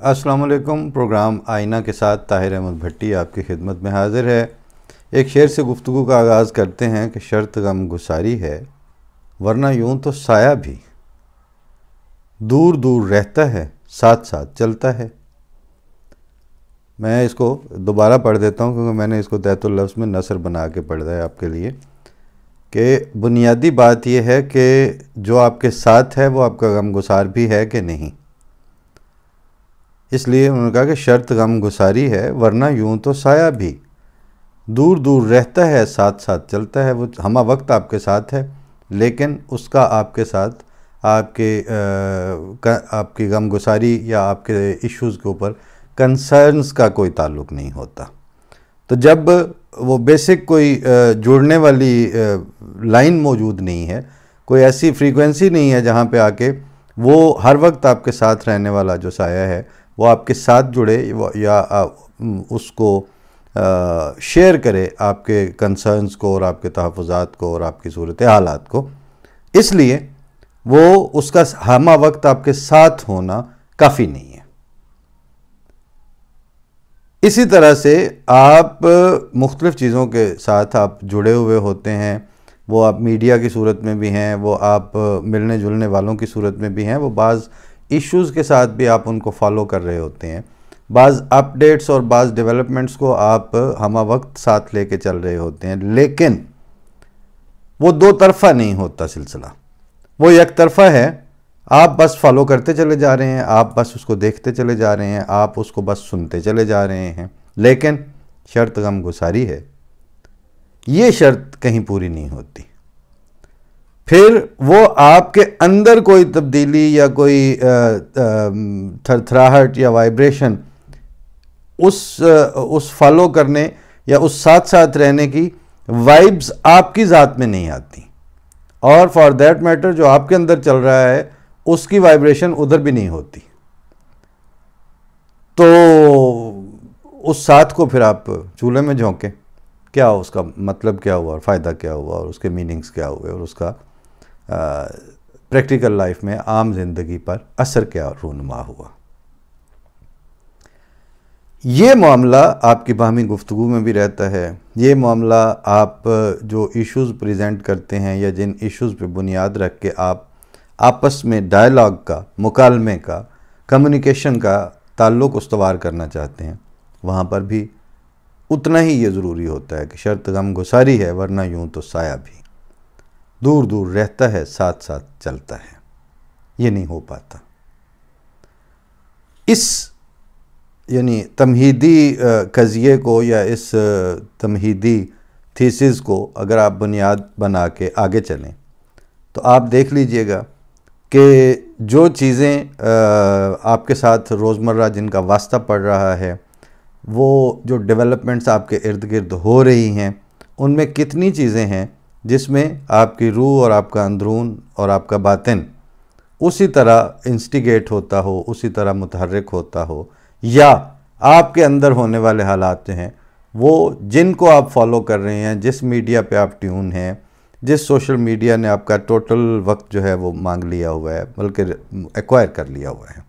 अस्सलाम वालेकुम। प्रोग्राम आईना के साथ ताहिर अहमद भट्टी आपकी खिदमत में हाजिर है। एक शेर से गुफ्तगू का आगाज़ करते हैं कि शर्त गम गुसारी है, वरना यूं तो साया भी दूर दूर रहता है, साथ साथ चलता है। मैं इसको दोबारा पढ़ देता हूँ क्योंकि मैंने इसको तहतुल लफ्ज़ में नसर बना के पढ़ा है आपके लिए। कि बुनियादी बात यह है कि जो आपके साथ है वो आपका गमगुसार भी है कि नहीं। इसलिए उन्होंने कहा कि शर्त गम गुसारी है, वरना यूं तो साया भी दूर दूर रहता है, साथ साथ चलता है। वो हमा वक्त आपके साथ है, लेकिन उसका आपके साथ आपकी गमगुसारी या आपके इश्यूज़ के ऊपर कंसर्न्स का कोई ताल्लुक़ नहीं होता। तो जब वो बेसिक कोई जुड़ने वाली लाइन मौजूद नहीं है, कोई ऐसी फ्रीक्वेंसी नहीं है जहाँ पे आके वो हर वक्त आपके साथ रहने वाला जो साया है वो आपके साथ जुड़े या उसको शेयर करे आपके कंसर्न्स को और आपके तहफ़्फ़ुज़ात को और आपकी सूरत हालात को, इसलिए वो उसका हमा वक्त आपके साथ होना काफ़ी नहीं है। इसी तरह से आप मुख्तलिफ़ चीज़ों के साथ आप जुड़े हुए होते हैं। वो आप मीडिया की सूरत में भी हैं, वो आप मिलने जुलने वालों की सूरत में भी हैं, वो बाज़ इश्यूज़ के साथ भी आप उनको फॉलो कर रहे होते हैं, बाज़ अपडेट्स और बाज़ डेवलपमेंट्स को आप हमा वक्त साथ लेके चल रहे होते हैं। लेकिन वो दो तरफ़ा नहीं होता सिलसिला, वो एक तरफ़ा है। आप बस फॉलो करते चले जा रहे हैं, आप बस उसको देखते चले जा रहे हैं, आप उसको बस सुनते चले जा रहे हैं। लेकिन शर्त गम गुसारी है, ये शर्त कहीं पूरी नहीं होती। फिर वो आपके अंदर कोई तब्दीली या कोई थरथराहट या वाइब्रेशन उस फॉलो करने या उस साथ साथ रहने की वाइब्स आपकी ज़ात में नहीं आती, और फॉर दैट मैटर जो आपके अंदर चल रहा है उसकी वाइब्रेशन उधर भी नहीं होती। तो उस साथ को फिर आप चूल्हे में झोंकें, क्या उसका मतलब क्या हुआ और फ़ायदा क्या हुआ और उसके मीनिंग्स क्या हुए और उसका प्रैक्टिकल लाइफ में आम जिंदगी पर असर क्या रूनुमा हुआ। ये मामला आपकी बाहमी गुफ्तगू में भी रहता है। ये मामला आप जो इश्यूज़ प्रेजेंट करते हैं या जिन इश्यूज़ पे बुनियाद रख के आप आपस में डायलॉग का, मुकालमे का, कम्युनिकेशन का ताल्लुक़ उस्तवार करना चाहते हैं, वहाँ पर भी उतना ही ये ज़रूरी होता है कि शर्त गम गुसारी है, वरना यूं तो साया भी दूर दूर रहता है, साथ साथ चलता है। ये नहीं हो पाता। इस यानी तमहीदी कज़िये को या इस तमहीदी थीसिस को अगर आप बुनियाद बना के आगे चलें तो आप देख लीजिएगा कि जो चीज़ें आपके साथ रोज़मर्रा जिनका वास्ता पड़ रहा है, वो जो डेवलपमेंट्स आपके इर्द गिर्द हो रही हैं, उनमें कितनी चीज़ें हैं जिसमें आपकी रूह और आपका अंदरून और आपका बातिन उसी तरह इंस्टिगेट होता हो, उसी तरह मुतहर्रिक होता हो, या आपके अंदर होने वाले हालात जो हैं वो जिनको आप फॉलो कर रहे हैं, जिस मीडिया पे आप ट्यून हैं, जिस सोशल मीडिया ने आपका टोटल वक्त जो है वो मांग लिया हुआ है, बल्कि एक्वायर कर लिया हुआ है,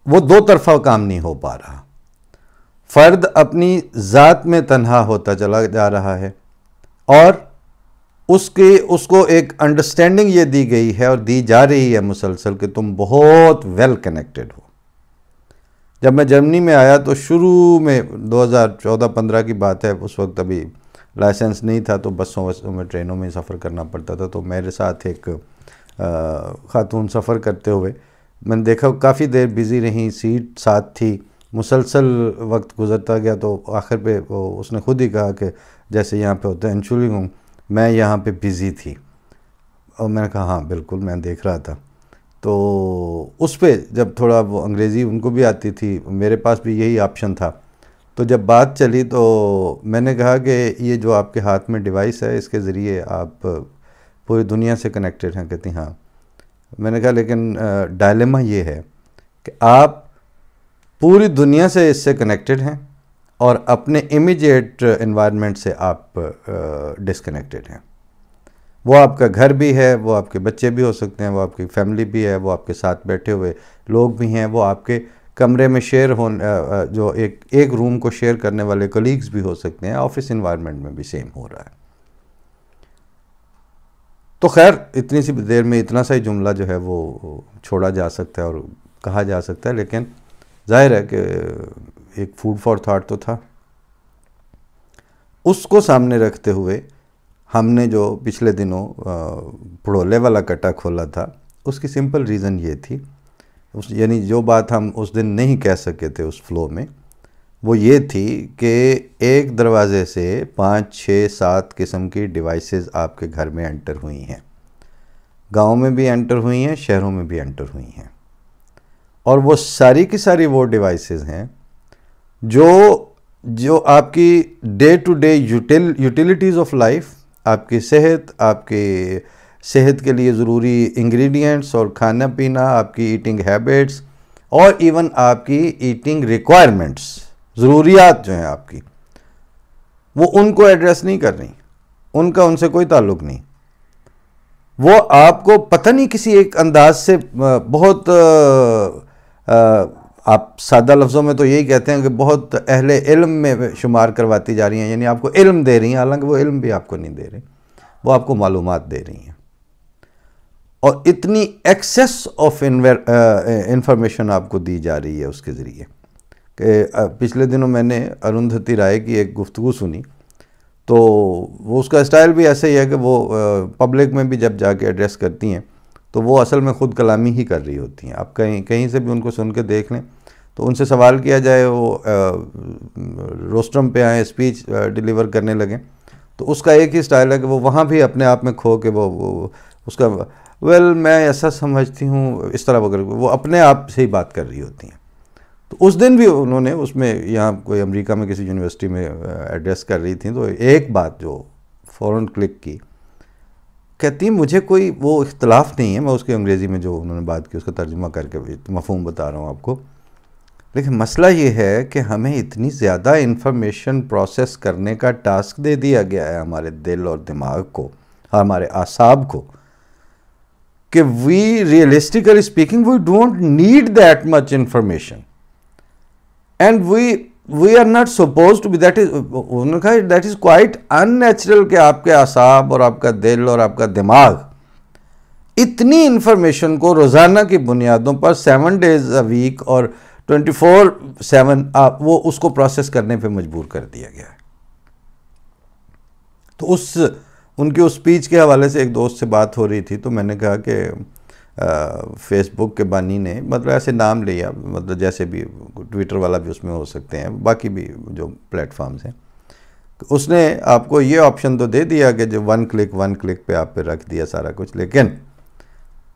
वो दो तरफा काम नहीं हो पा रहा। फ़र्द अपनी ज़ात में तन्हा होता चला जा रहा है और उसको एक अंडरस्टैंडिंग ये दी गई है और दी जा रही है मुसलसल कि तुम बहुत वेल कनेक्टेड हो। जब मैं जर्मनी में आया तो शुरू में 2014-15 की बात है, उस वक्त अभी लाइसेंस नहीं था, तो बसों में ट्रेनों में सफ़र करना पड़ता था। तो मेरे साथ एक ख़ातून सफ़र करते हुए मैंने देखा काफ़ी देर बिज़ी रही, सीट साथ थी, मुसलसल वक्त गुज़रता गया। तो आखिर पे वो उसने खुद ही कहा कि जैसे यहाँ पे होता है एंशुलिंग, मैं यहाँ पे बिज़ी थी। और मैंने कहा हाँ बिल्कुल, मैं देख रहा था। तो उस पे जब थोड़ा वो अंग्रेज़ी उनको भी आती थी, मेरे पास भी यही ऑप्शन था, तो जब बात चली तो मैंने कहा कि ये जो आपके हाथ में डिवाइस है इसके ज़रिए आप पूरी दुनिया से कनेक्टेड हैं। कहती हाँ। मैंने कहा लेकिन डायलेमा ये है कि आप पूरी दुनिया से इससे कनेक्टेड हैं और अपने इमीडिएट एनवायरनमेंट से आप डिस्कनेक्टेड हैं। वो आपका घर भी है, वो आपके बच्चे भी हो सकते हैं, वो आपकी फैमिली भी है, वो आपके साथ बैठे हुए लोग भी हैं, वो आपके कमरे में शेयर हो जो एक रूम को शेयर करने वाले कलीग्स भी हो सकते हैं, ऑफिस इन्वायरमेंट में भी सेम हो रहा है। तो खैर इतनी सी देर में इतना सा ही जुमला जो है वो छोड़ा जा सकता है और कहा जा सकता है, लेकिन जाहिर है कि एक फूड फॉर थॉट तो था। उसको सामने रखते हुए हमने जो पिछले दिनों पड़ोले वाला कट्टा खोला था, उसकी सिंपल रीज़न ये थी, यानी जो बात हम उस दिन नहीं कह सके थे उस फ्लो में, वो ये थी कि एक दरवाज़े से 5, 6, 7 किस्म की डिवाइसेस आपके घर में एंटर हुई हैं। गांव में भी एंटर हुई हैं, शहरों में भी एंटर हुई हैं, और वो सारी की सारी वो डिवाइसेस हैं जो आपकी day to day utilities of life, आपकी सेहत के लिए ज़रूरी इंग्रेडिएंट्स और खाना पीना, आपकी ईटिंग हैबिट्स और इवन आपकी ईटिंग रिक्वायरमेंट्स, ज़रूरियात जो हैं आपकी, वो उनको एड्रेस नहीं कर रही, उनका उनसे कोई ताल्लुक़ नहीं। वो आपको पता नहीं किसी एक अंदाज से बहुत आप सादा लफ्ज़ों में तो यही कहते हैं कि बहुत अहले इल्म में शुमार करवाती जा रही हैं, यानी आपको इल्म दे रही हैं, हालांकि वो इल्म भी आपको नहीं दे रही, वो आपको मालूमात दे रही हैं। और इतनी एक्सेस ऑफ इंफॉर्मेशन आपको दी जा रही है उसके ज़रिए कि पिछले दिनों मैंने अरुंधति राय की एक गुफ्तगू सुनी, तो वो उसका स्टाइल भी ऐसे ही है कि वो पब्लिक में भी जब जाके एड्रेस करती हैं तो वो असल में ख़ुद कलामी ही कर रही होती हैं। आप कहीं से भी उनको सुन के देख लें, तो उनसे सवाल किया जाए, वो रोस्ट्रम पे आए स्पीच डिलीवर करने लगें, तो उसका एक ही स्टाइल है कि वो वहाँ भी अपने आप में खो के वो उसका मैं ऐसा समझती हूँ इस तरह वगैरह, वो अपने आप से ही बात कर रही होती हैं। तो उस दिन भी उन्होंने उसमें, यहाँ कोई अमेरिका में किसी यूनिवर्सिटी में एड्रेस कर रही थी, तो एक बात जो फ़ौरन क्लिक की, कहती मुझे कोई वो इख्तलाफ नहीं है, मैं उसकी अंग्रेज़ी में जो उन्होंने बात की उसका तर्जुमा करके मफ़हूम बता रहा हूँ आपको, लेकिन मसला ये है कि हमें इतनी ज़्यादा इंफॉर्मेशन प्रोसेस करने का टास्क दे दिया गया है हमारे दिल और दिमाग को, हमारे आसाब को, कि we realistically speaking we don't need that much information and we are not suppose to be, that is, उन्होंने कहा दैट इज़ क्वाइट अननेचुरल कि आपके आसाब और आपका दिल और आपका दिमाग इतनी इंफॉर्मेशन को रोज़ाना की बुनियादों पर 7 days a वीक और 24/7 वो उसको प्रोसेस करने पे मजबूर कर दिया गया है। तो उनके उस स्पीच के हवाले से एक दोस्त से बात हो रही थी, तो मैंने कहा कि फेसबुक के बानी ने, मतलब ऐसे नाम लिया, मतलब जैसे भी ट्विटर वाला भी उसमें हो सकते हैं, बाकी भी जो प्लेटफॉर्म्स हैं, उसने आपको ये ऑप्शन तो दे दिया कि जो वन क्लिक पे आप पे रख दिया सारा कुछ, लेकिन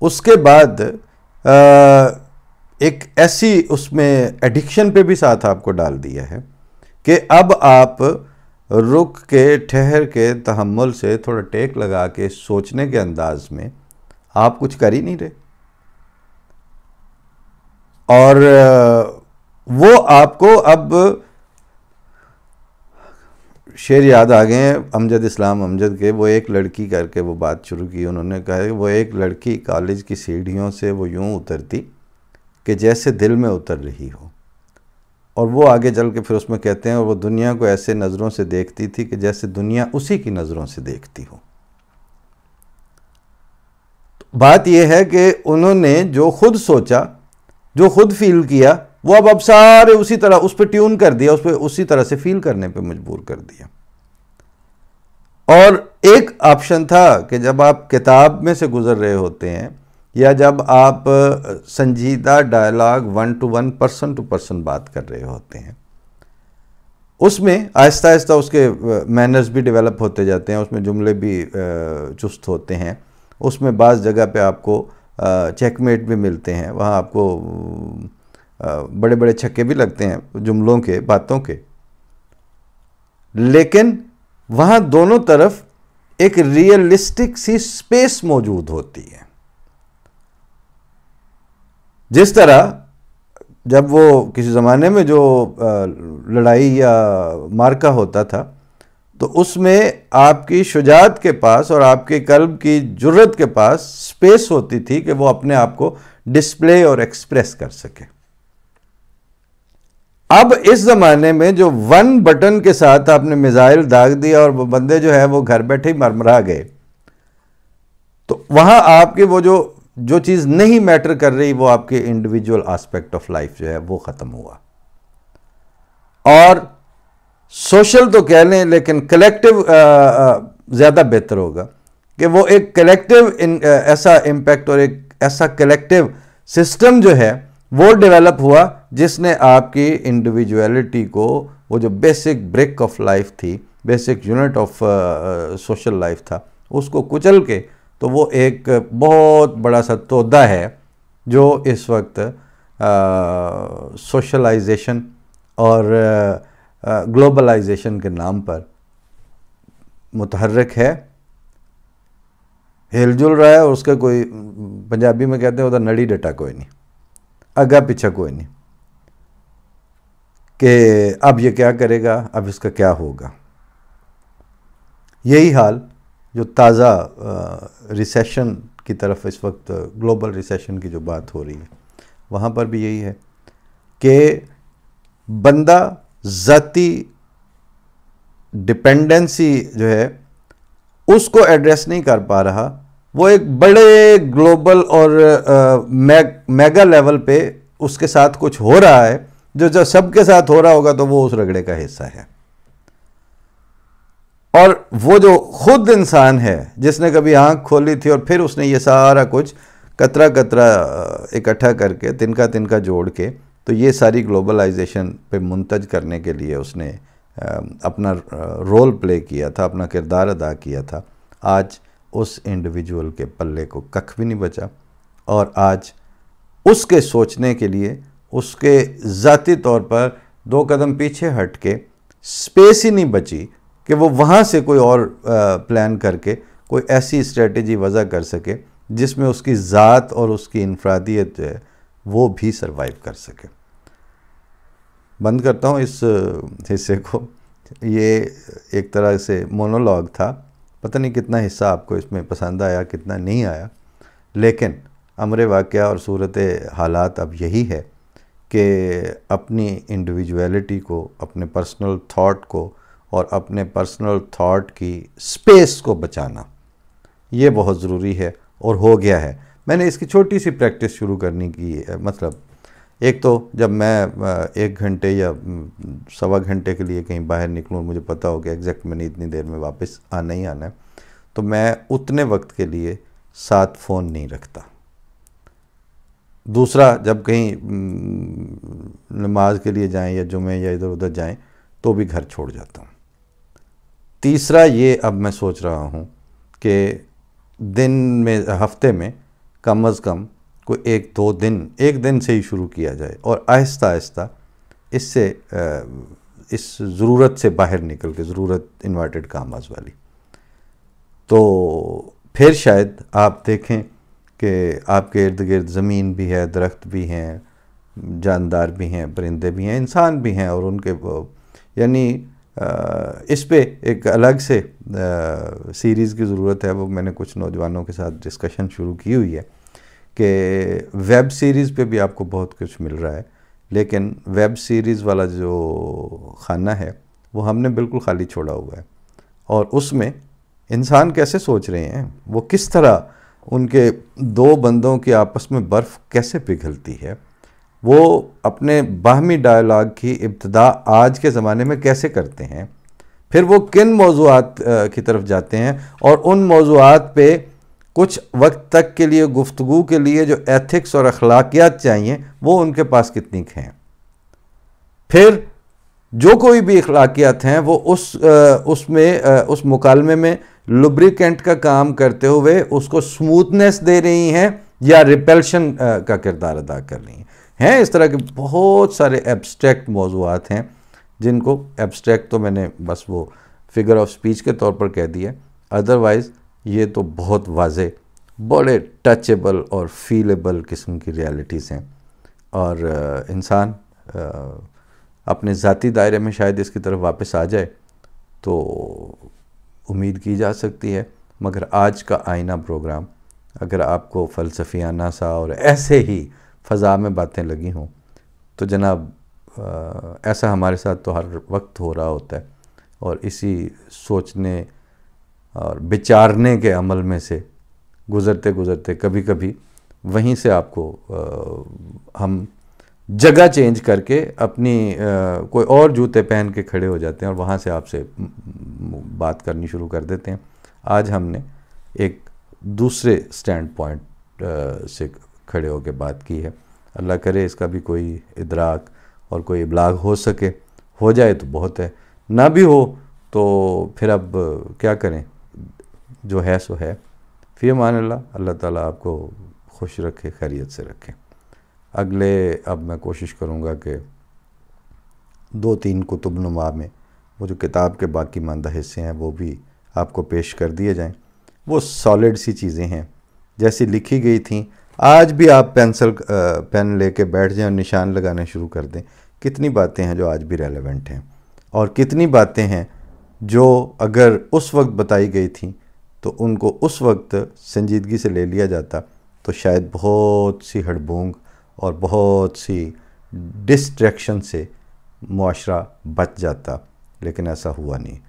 उसके बाद एक ऐसी उसमें एडिक्शन पे भी साथ आपको डाल दिया है कि अब आप रुक के, ठहर के, तहम्मुल से थोड़ा टेक लगा के सोचने के अंदाज में आप कुछ कर ही नहीं रहे, और वो आपको अब शेर याद आ गए हैं अमजद इस्लाम अमजद के, वो एक लड़की करके वो बात शुरू की, उन्होंने कहा कि वो एक लड़की कॉलेज की सीढ़ियों से वो यूं उतरती कि जैसे दिल में उतर रही हो, और वो आगे चल के फिर उसमें कहते हैं, और वो दुनिया को ऐसे नज़रों से देखती थी कि जैसे दुनिया उसी की नज़रों से देखती हो। तो बात यह है कि उन्होंने जो खुद सोचा, जो खुद फील किया, वो अब सारे उसी तरह उस पर ट्यून कर दिया, उस पर उसी तरह से फील करने पे मजबूर कर दिया। और एक ऑप्शन था कि जब आप किताब में से गुजर रहे होते हैं, या जब आप संजीदा dialogue 1 to 1, person to person बात कर रहे होते हैं, उसमें आहिस्ता आहिस्ता उसके मैनर्स भी डेवलप होते जाते हैं, उसमें जुमले भी चुस्त होते हैं, उसमें बाज़ जगह पे आपको चेकमेट भी मिलते हैं, वहाँ आपको बड़े बड़े छक्के भी लगते हैं जुमलों के, बातों के, लेकिन वहाँ दोनों तरफ एक रियलिस्टिक सी स्पेस मौजूद होती है। जिस तरह जब वो किसी ज़माने में जो लड़ाई या मार्का होता था, तो उसमें आपकी शुजाअत के पास और आपके कल्ब की जुर्रत के पास स्पेस होती थी कि वो अपने आप को डिस्प्ले और एक्सप्रेस कर सके। अब इस ज़माने में जो वन बटन के साथ आपने मिसाइल दाग दिया और वो बंदे जो है वो घर बैठे ही मरमरा गए, तो वहाँ आपकी वो जो चीज़ नहीं मैटर कर रही, वो आपके इंडिविजुअल एस्पेक्ट ऑफ लाइफ जो है वो ख़त्म हुआ। और सोशल तो कह लें, लेकिन कलेक्टिव ज़्यादा बेहतर होगा कि वो एक कलेक्टिव ऐसा इम्पैक्ट और एक ऐसा कलेक्टिव सिस्टम जो है वो डेवलप हुआ, जिसने आपकी इंडिविजुअलिटी को, वो जो बेसिक ब्रिक ऑफ लाइफ थी, basic unit of social life था, उसको कुचल के तो वो एक बहुत बड़ा सा तोदा है जो इस वक्त सोशलाइजेशन और ग्लोबलाइजेशन के नाम पर मुतहर्रिक है, हिलजुल रहा है। और उसका कोई, पंजाबी में कहते हैं उधर नड़ी डटा कोई नहीं, आगा पीछा कोई नहीं कि अब ये क्या करेगा, अब इसका क्या होगा। यही हाल जो ताज़ा रिसेशन की तरफ इस वक्त, ग्लोबल रिसेशन की जो बात हो रही है, वहाँ पर भी यही है कि बंदा ज़ाती डिपेंडेंसी जो है उसको एड्रेस नहीं कर पा रहा। वो एक बड़े ग्लोबल और मेगा लेवल पे उसके साथ कुछ हो रहा है, जो सबके साथ हो रहा होगा तो वो उस रगड़े का हिस्सा है। और वो जो खुद इंसान है जिसने कभी आंख खोली थी और फिर उसने ये सारा कुछ कतरा कतरा इकट्ठा करके, तिनका तिनका जोड़ के, तो ये सारी ग्लोबलाइजेशन पे मुंतज करने के लिए उसने अपना रोल प्ले किया था, अपना किरदार अदा किया था। आज उस इंडिविजुअल के पल्ले को कख भी नहीं बचा, और आज उसके सोचने के लिए उसके ज़ाती तौर पर 2 कदम पीछे हट के स्पेस ही नहीं बची कि वो वहाँ से कोई और प्लान करके कोई ऐसी स्ट्रेटजी वज़ा कर सके जिसमें उसकी ज़ात और उसकी इनफरादियत जो है वो भी सरवाइव कर सके। बंद करता हूँ इस हिस्से को। ये एक तरह से मोनोलॉग था, पता नहीं कितना हिस्सा आपको इसमें पसंद आया, कितना नहीं आया, लेकिन अमर वाक़या और सूरत हालात अब यही है कि अपनी इंडिविजुअलिटी को, अपने पर्सनल थॉट को और अपने पर्सनल थॉट की स्पेस को बचाना ये बहुत ज़रूरी है और हो गया है। मैंने इसकी छोटी सी प्रैक्टिस शुरू करने की, मतलब एक तो जब मैं 1 घंटे या 1.25 घंटे के लिए कहीं बाहर निकलूँ, मुझे पता हो कि एग्जैक्ट मैंने इतनी देर में वापस आना ही आना है, तो मैं उतने वक्त के लिए साथ फ़ोन नहीं रखता। दूसरा, जब कहीं नमाज के लिए जाएं या जुमे या इधर उधर जाएं तो भी घर छोड़ जाता हूँ। तीसरा, ये अब मैं सोच रहा हूँ कि दिन में, हफ्ते में कम अज़ कम कोई 1-2 दिन, एक दिन से ही शुरू किया जाए और आहिस्ता आहिस्ता इससे इस ज़रूरत से बाहर निकल के, ज़रूरत इन्वर्टेड कामाज़ वाली, तो फिर शायद आप देखें कि आपके इर्द गिर्द ज़मीन भी है, दरख्त भी हैं, जानदार भी हैं, परिंदे भी हैं, इंसान भी हैं, और उनके यानी इस पे एक अलग से सीरीज़ की ज़रूरत है। वो मैंने कुछ नौजवानों के साथ डिस्कशन शुरू की हुई है कि वेब सीरीज़ पे भी आपको बहुत कुछ मिल रहा है, लेकिन वेब सीरीज़ वाला जो खाना है वो हमने बिल्कुल खाली छोड़ा हुआ है। और उसमें इंसान कैसे सोच रहे हैं, वो किस तरह उनके 2 बंदों की आपस में बर्फ़ कैसे पिघलती है, वो अपने बाहमी डायलॉग की इब्तिदा आज के ज़माने में कैसे करते हैं, फिर वो किन मौज़ूआत की तरफ जाते हैं, और उन मौज़ूआत पे कुछ वक्त तक के लिए गुफ्तगू के लिए जो एथिक्स और अखलाकियात चाहिए वो उनके पास कितनी हैं। फिर जो कोई भी अखलाकियात हैं वो उस मुकालमे में लुब्रिकेंट का काम करते हुए उसको स्मूथनेस दे रही हैं या रिपल्शन का किरदार अदा कर रही हैं। इस तरह के बहुत सारे एब्स्ट्रैक्ट मौज़ूआत हैं जिनको, एब्स्ट्रैक्ट तो मैंने बस वो फिगर ऑफ स्पीच के तौर पर कह दिया, अदरवाइज़ ये तो बहुत वाज़े, बड़े टचेबल और फीलेबल किस्म की रियलिटीज़ हैं। और इंसान अपने ज़ाती दायरे में शायद इसकी तरफ वापस आ जाए तो उम्मीद की जा सकती है। मगर आज का आईना प्रोग्राम अगर आपको फ़लसफ़ियाना सा और ऐसे ही फ़ज़ा में बातें लगी हों तो जनाब ऐसा हमारे साथ तो हर वक्त हो रहा होता है, और इसी सोचने और विचारने के अमल में से गुज़रते गुज़रते कभी कभी वहीं से आपको हम जगह चेंज करके अपनी कोई और जूते पहन के खड़े हो जाते हैं और वहाँ से आपसे बात करनी शुरू कर देते हैं। आज हमने एक दूसरे स्टैंड पॉइंट से खड़े होकर बात की है। अल्लाह करे इसका भी कोई इदराक और कोई इब्लाग हो सके, हो जाए तो बहुत है, ना भी हो तो फिर अब क्या करें, जो है सो है। फ़ी अमान अल्लाह। अल्लाह ताला आपको खुश रखे, खैरियत से रखे। अगले अब मैं कोशिश करूँगा कि 2-3 कुतुबनुमा में वो जो किताब के बाकी मानदा हिस्से हैं वो भी आपको पेश कर दिए जाएं। वो सॉलिड सी चीज़ें हैं जैसी लिखी गई थी। आज भी आप पेन लेके बैठ जाएं और निशान लगाने शुरू कर दें। कितनी बातें हैं जो आज भी रेलेवेंट हैं, और कितनी बातें हैं जो अगर उस वक्त बताई गई थी तो उनको उस वक्त संजीदगी से ले लिया जाता तो शायद बहुत सी हड़बूंग और बहुत सी डिस्ट्रैक्शन से मुआशरा बच जाता, लेकिन ऐसा हुआ नहीं।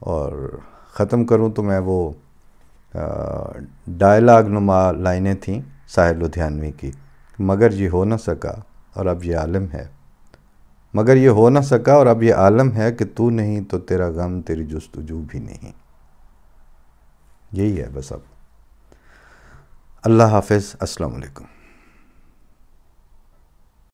और ख़त्म करूं तो मैं वो डायलॉग नुमा लाइनें थीं साहिर लुधियानवी की, मगर ये हो ना सका और अब ये आलम है, मगर ये हो ना सका और अब ये आलम है कि तू नहीं तो तेरा गम तेरी जुस्तजू भी नहीं। यही है बस। अब अल्लाह हाफ़िज़। अस्सलाम वालेकुम।